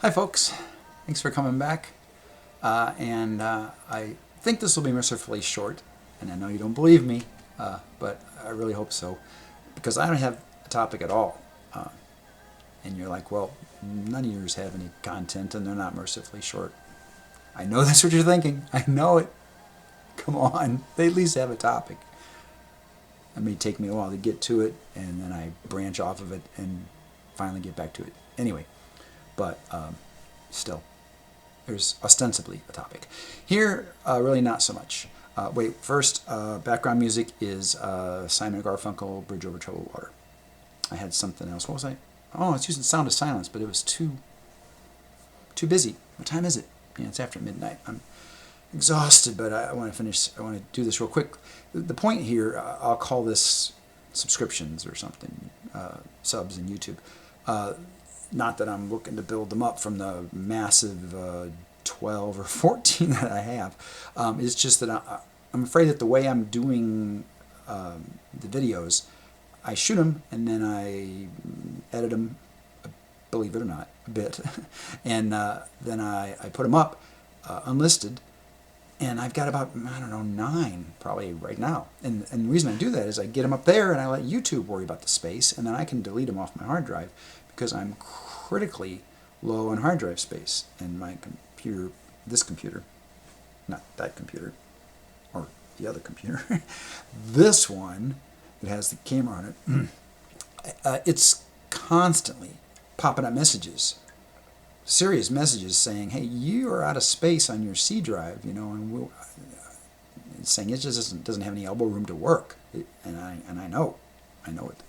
Hi folks, thanks for coming back. I think this will be mercifully short, and I know you don't believe me, but I really hope so, because I don't have a topic at all. And you're like, well, none of yours have any content, and they're not mercifully short. I know that's what you're thinking. I know it. Come on, they at least have a topic. It may take me a while to get to it, and then I branch off of it and finally get back to it. Anyway, but still, there's ostensibly a topic. Here, really not so much. First, background music is Simon & Garfunkel, Bridge Over Troubled Water. I had something else. What was I? Oh, it's using Sound of Silence, but it was too busy. What time is it? Yeah, it's after midnight. I'm exhausted, but I want to finish. I want to do this real quick. The point here, I'll call this subscriptions or something, subs in YouTube. Not that I'm looking to build them up from the massive 12 or 14 that I have. It's just that I'm afraid that the way I'm doing the videos, I shoot them and then I edit them, believe it or not, a bit, and then I put them up unlisted, and I've got about, I don't know, 9 probably right now. And the reason I do that is I get them up there and I let YouTube worry about the space, and then I can delete them off my hard drive because I'm critically low on hard drive space. And my computer, this computer, not that computer, or the other computer, this one that has the camera on it, it's constantly popping up messages, serious messages saying, hey, you are out of space on your C drive, you know, and it's saying it just doesn't have any elbow room to work. And I know it.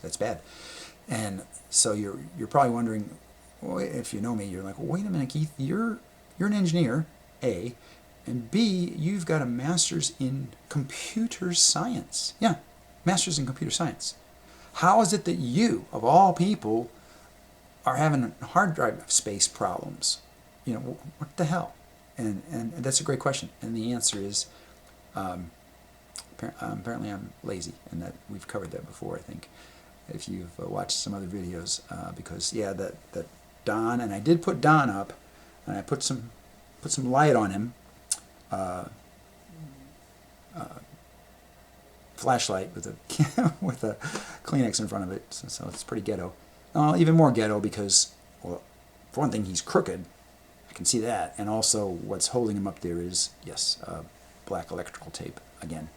That's bad. And so you're probably wondering, well, if you know me, you're like, well, wait a minute, Keith, you're an engineer, A, and B, you've got a master's in computer science. Yeah, master's in computer science. How is it that you, of all people, are having hard drive space problems? You know, what the hell? And that's a great question. And the answer is, apparently I'm lazy, and that we've covered that before, I think, if you've watched some other videos. Because yeah, that Don, and I did put Don up, and I put some light on him. Flashlight with a with a Kleenex in front of it, so it's pretty ghetto. Even more ghetto because, well, for one thing, he's crooked. I can see that, and also what's holding him up there is, yes, black electrical tape again.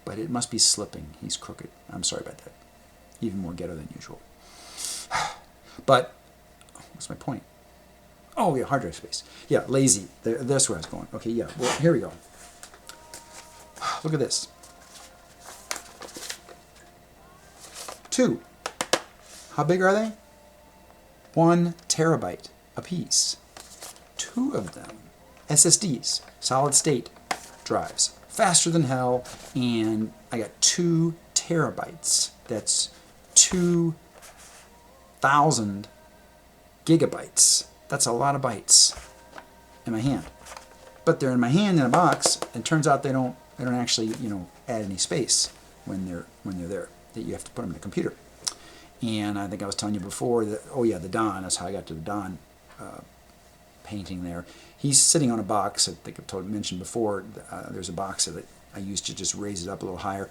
But it must be slipping. He's crooked. I'm sorry about that. Even more ghetto than usual. But what's my point? Oh yeah, hard drive space. Yeah, lazy. That's where I was going. Okay, yeah. Well, here we go. Look at this. 2. How big are they? 1 terabyte a piece. 2 of them. SSDs, solid state drives. Faster than hell, and I got 2 terabytes. That's 2,000 gigabytes. That's a lot of bytes in my hand. But they're in my hand in a box, and it turns out they don't actually, you know, add any space when they're there. That you have to put them in the computer. And I think I was telling you before that, oh yeah, the Don, that's how I got to the Don painting there. He's sitting on a box. I think I've mentioned before, there's a box that I used to just raise it up a little higher.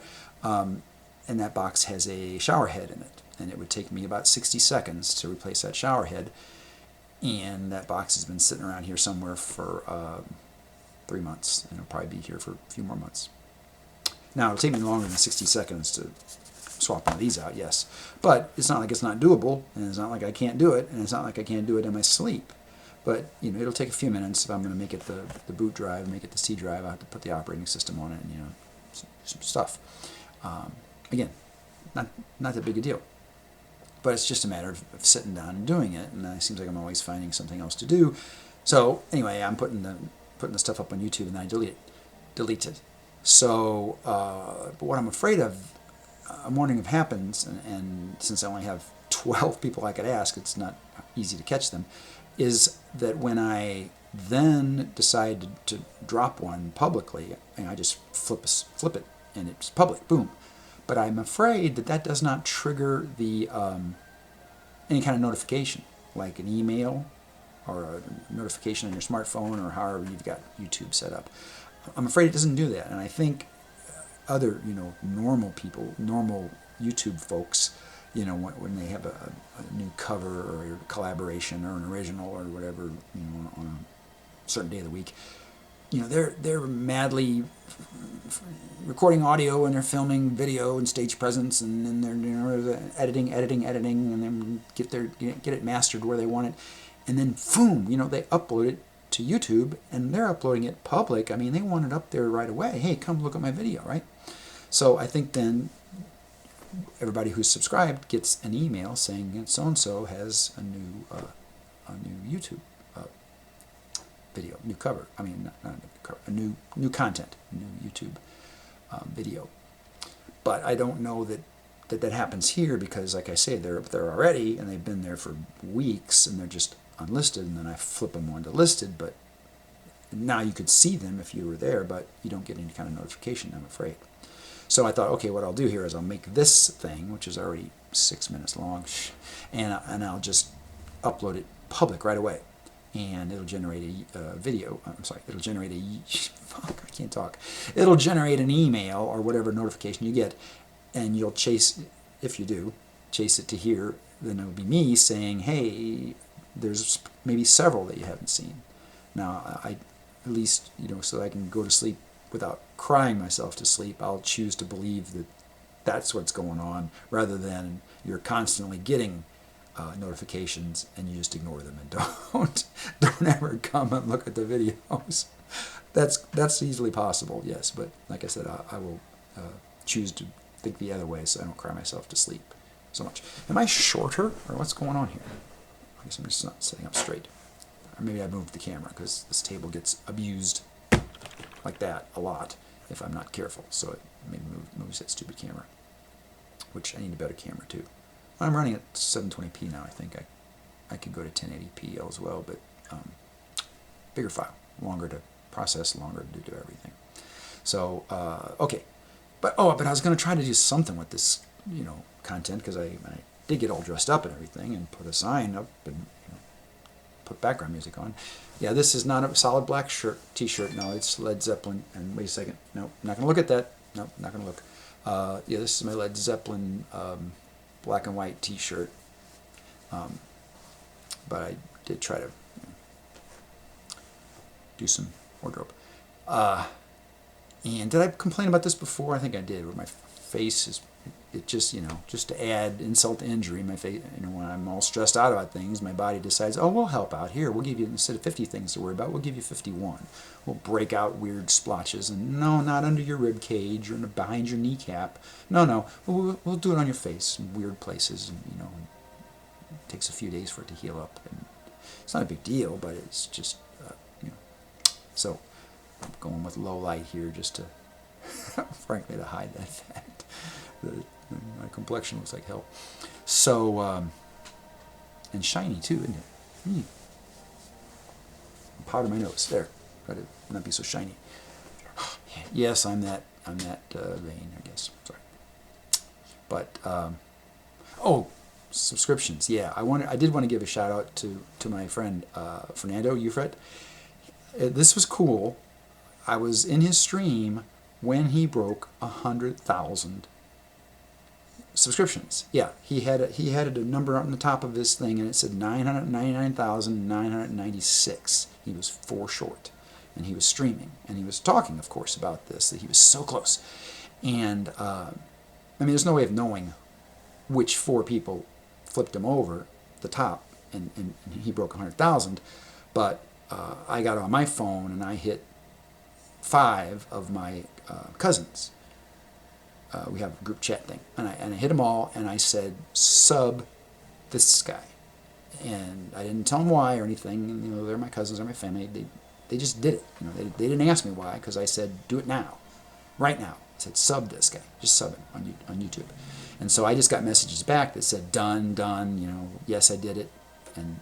And that box has a shower head in it. And it would take me about 60 seconds to replace that shower head. And that box has been sitting around here somewhere for 3 months. And it'll probably be here for a few more months. Now, it'll take me longer than 60 seconds to swap one of these out, yes. But it's not like it's not doable, and it's not like I can't do it, and it's not like I can't do it in my sleep. But, you know, it'll take a few minutes if I'm going to make it the boot drive, make it the C drive. I have to put the operating system on it, and, you know, some stuff. Again, not that big a deal. But it's just a matter of sitting down and doing it, and it seems like I'm always finding something else to do. So, anyway, I'm putting the stuff up on YouTube, and then I delete it. So, but what I'm afraid of, I'm wondering if happens, and since I only have 12 people I could ask, it's not easy to catch them, is that when I then decide to drop one publicly, and I just flip it, and it's public, boom. But I'm afraid that does not trigger the any kind of notification, like an email or a notification on your smartphone, or however you've got YouTube set up. I'm afraid it doesn't do that, and I think other, normal people, normal YouTube folks, when they have a new cover or a collaboration or an original or whatever, on a certain day of the week, they're madly recording audio, and they're filming video and stage presence, and then they're editing, and then get it mastered where they want it, and then boom, they upload it to YouTube, and they're uploading it public. I mean, they want it up there right away. Hey, come look at my video, right? So I think then everybody who's subscribed gets an email saying so-and-so has a new YouTube video, new cover. I mean, not a new cover, new content, new YouTube video. But I don't know that happens here, because, like I say, they're up there already, and they've been there for weeks, and they're just unlisted, and then I flip them onto listed. But now you could see them if you were there, but you don't get any kind of notification, I'm afraid. So I thought, okay, what I'll do here is I'll make this thing, which is already 6 minutes long, and I'll just upload it public right away, and it'll generate a video. I'm sorry, it'll generate I can't talk. It'll generate an email or whatever notification you get, and you'll chase it to here. Then it'll be me saying, hey, there's maybe several that you haven't seen. Now, at least, so that I can go to sleep without crying myself to sleep, I'll choose to believe that that's what's going on, rather than you're constantly getting notifications and you just ignore them and don't ever come and look at the videos. That's easily possible, yes, but like I said, I will choose to think the other way, so I don't cry myself to sleep so much. Am I shorter, or what's going on here? I guess I'm just not sitting up straight. Or maybe I moved the camera, because this table gets abused like that a lot if I'm not careful, so it maybe moves that stupid camera, which I need a better camera too. I'm running at 720p now. I think I could go to 1080p as well, but bigger file, longer to process, longer to do everything. So okay, but I was going to try to do something with this content, because I did get all dressed up and everything, and put a sign up, and put background music on. Yeah, this is not a solid black t-shirt. No, it's Led Zeppelin. And wait a second. No, I'm not going to look at that. No, not going to look. Yeah, this is my Led Zeppelin black and white t-shirt. But I did try to do some wardrobe. And did I complain about this before? I think I did. Where my face is, it just, just to add insult to injury, my face, when I'm all stressed out about things, my body decides, oh, we'll help out. Here, we'll give you, instead of 50 things to worry about, we'll give you 51. We'll break out weird splotches, and no, not under your rib cage or behind your kneecap. No, we'll do it on your face in weird places, and, it takes a few days for it to heal up. And it's not a big deal, but it's just, so I'm going with low light here just to, frankly, to hide that fact. My complexion looks like hell. So, and shiny too, isn't it? Powder my nose. There. Try to not be so shiny. Yes, I'm that vain, I guess. Sorry. But, subscriptions. Yeah, I did want to give a shout out to my friend Fernando Ufret. This was cool. I was in his stream when he broke 100,000 subscriptions. Yeah, he had a number on the top of his thing, and it said 999,996. He was 4 short, and he was streaming, and he was talking, of course, about this, that he was so close. And there's no way of knowing which 4 people flipped him over the top, and he broke 100,000. But I got on my phone and I hit 5 of my cousins. We have a group chat thing, and I hit them all, and I said, sub this guy. And I didn't tell them why or anything. And, they're my cousins, they're my family. They just did it. They didn't ask me why, because I said, do it now, right now. I said, sub this guy, just sub him on YouTube. And so I just got messages back that said, done, yes, I did it, and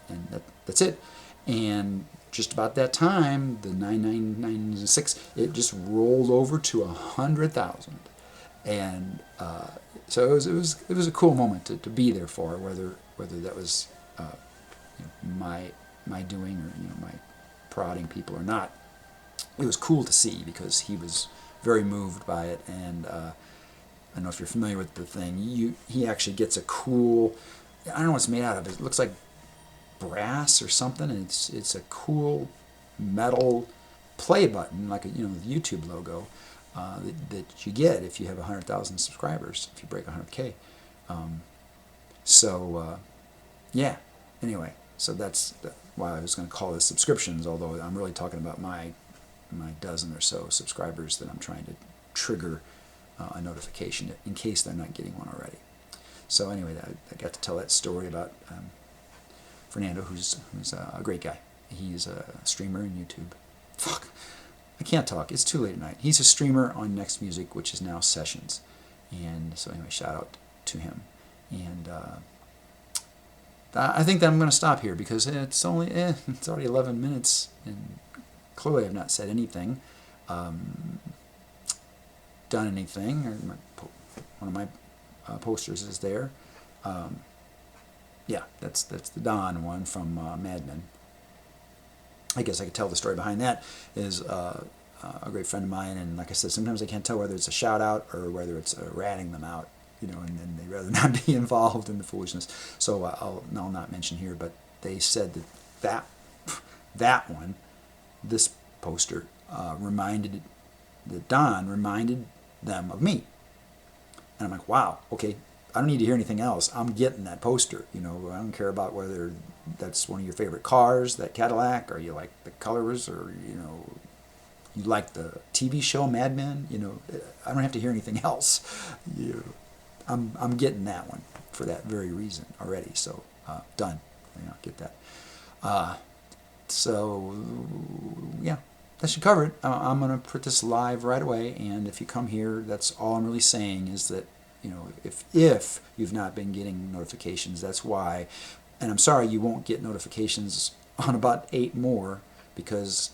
that's it. And just about that time, the 99996, it just rolled over to 100,000. And so it was a cool moment to be there for, whether that was my doing or my prodding people or not. It was cool to see because he was very moved by it, and I don't know if you're familiar with the thing. He actually gets a cool, I don't know what it's made out of. It looks like brass or something, and it's a cool metal play button, like the YouTube logo that you get if you have 100,000 subscribers, if you break 100K. Yeah. Anyway, so that's why I was going to call this subscriptions, although I'm really talking about my dozen or so subscribers that I'm trying to trigger a notification in case they're not getting one already. So anyway, I got to tell that story about Fernando, who's a great guy. He's a streamer on YouTube. Fuck, I can't talk. It's too late at night. He's a streamer on Next Music, which is now Sessions. And so anyway, shout out to him. And I think that I'm going to stop here because it's already 11 minutes, and clearly I've not said anything, done anything. Or one of my posters is there. Yeah, that's the Don one from Mad Men. I guess I could tell the story behind that is a great friend of mine, and like I said, sometimes I can't tell whether it's a shout out or whether it's ratting them out, and they'd rather not be involved in the foolishness. So I'll not mention here, but they said that one, this poster, Don reminded them of me. And I'm like, wow, okay, I don't need to hear anything else. I'm getting that poster. I don't care about whether that's one of your favorite cars, that Cadillac, or you like the colors, or you like the TV show Mad Men. I don't have to hear anything else. I'm getting that one for that very reason already. So done. Get that. So yeah, that should cover it. I'm going to put this live right away, and if you come here, that's all I'm really saying is that if you've not been getting notifications, that's why. And I'm sorry you won't get notifications on about 8 more because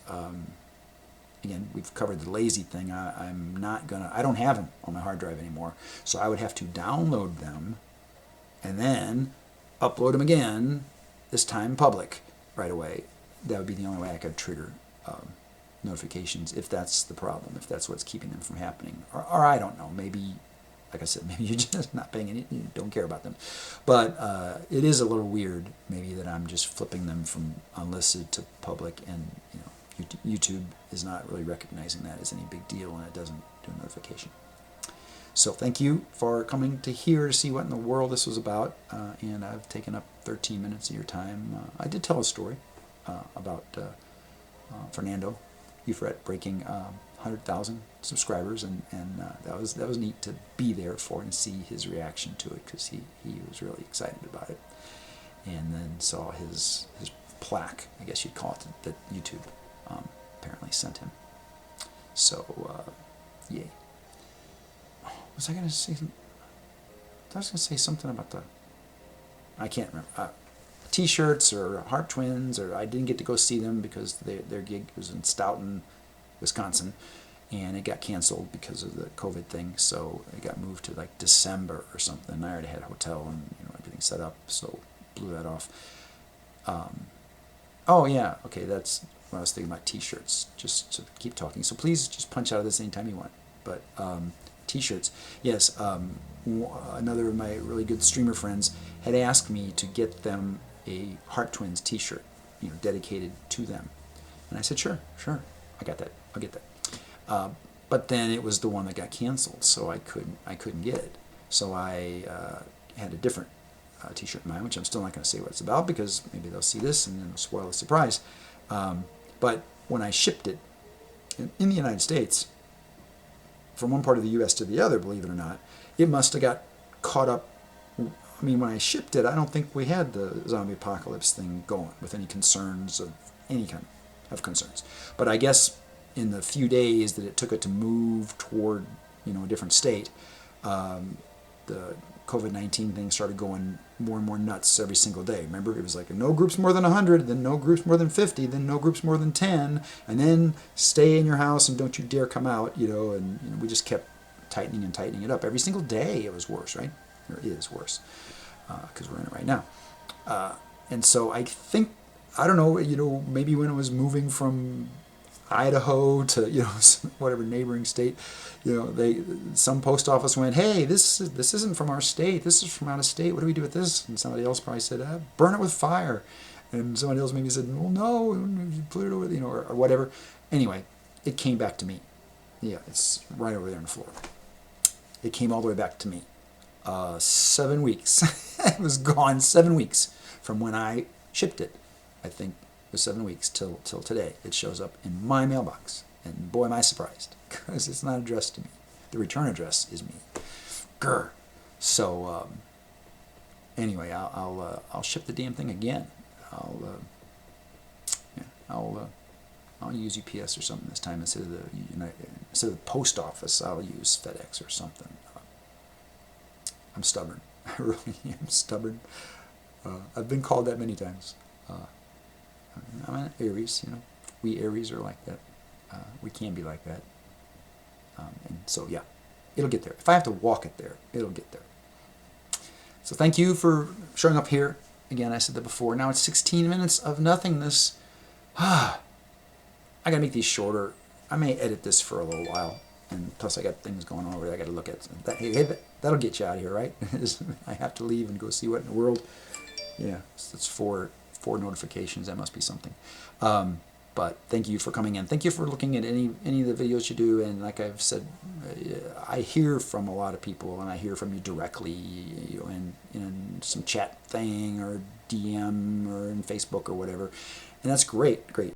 again, we've covered the lazy thing. I don't have them on my hard drive anymore, so I would have to download them and then upload them again, this time public right away. That would be the only way I could trigger notifications if that's the problem, if that's what's keeping them from happening. Or I don't know, maybe, like I said, maybe you're just not paying any, you don't care about them. But it is a little weird maybe that I'm just flipping them from unlisted to public, and YouTube is not really recognizing that as any big deal, and it doesn't do a notification. So thank you for coming to here to see what in the world this was about, and I've taken up 13 minutes of your time. I did tell a story about Fernando Ufret breaking 100,000 subscribers, and that was neat to be there for and see his reaction to it, because he was really excited about it, and then saw his plaque, I guess you'd call it, that YouTube apparently sent him. So yay. Was I going to say? I was going to say something about I can't remember. T-shirts or Heart Twins, or I didn't get to go see them because their gig was in Stoughton, Wisconsin, and it got canceled because of the COVID thing. So it got moved to like December or something. I already had a hotel and everything set up, so blew that off. Oh yeah, okay, that's what I was thinking about. T-shirts. Just to keep talking. So please just punch out of this anytime you want. But T-shirts, yes. Another of my really good streamer friends had asked me to get them a Heart Twins T-shirt, dedicated to them, and I said, sure, I got that, I'll get that. But then it was the one that got canceled, so I couldn't get it. So I had a different T-shirt in mind, which I'm still not going to say what it's about because maybe they'll see this and then it'll spoil the surprise. But when I shipped it in the United States, from one part of the U.S. to the other, believe it or not, it must have got caught up. I mean, when I shipped it, I don't think we had the zombie apocalypse thing going with any concerns of any kind of concerns. But I guess in the few days that it took it to move toward, a different state, the COVID-19 thing started going more and more nuts every single day. Remember, it was like no groups more than 100, then no groups more than 50, then no groups more than 10, and then stay in your house and don't you dare come out, and we just kept tightening it up. Every single day it was worse, right? Or is worse, because we're in it right now. And so I think I don't know, maybe when it was moving from Idaho to, whatever neighboring state, some post office went, hey, this isn't from our state, this is from out of state, what do we do with this? And somebody else probably said, burn it with fire. And somebody else maybe said, well, no, you put it over, or whatever. Anyway, it came back to me. Yeah, it's right over there on the floor. It came all the way back to me. 7 weeks. It was gone 7 weeks from when I shipped it. I think it was 7 weeks till today. It shows up in my mailbox. And boy, am I surprised, because it's not addressed to me. The return address is me. Grr. So, anyway, I'll ship the damn thing again. I'll use UPS or something this time instead of the post office. I'll use FedEx or something. I'm stubborn. I really am stubborn. I've been called that many times. I'm an Aries. We Aries are like that. We can be like that. And so yeah, it'll get there. If I have to walk it there, it'll get there. So thank you for showing up here. Again, I said that before. Now it's 16 minutes of nothingness. I gotta make these shorter. I may edit this for a little while, and plus I got things going on over there I gotta look at. That'll get you out of here, right? I have to leave and go see what in the world. Yeah, it's four notifications. That must be something. But thank you for coming in. Thank you for looking at any of the videos you do. And like I've said, I hear from a lot of people, and I hear from you directly, in some chat thing or DM or in Facebook or whatever, and that's great.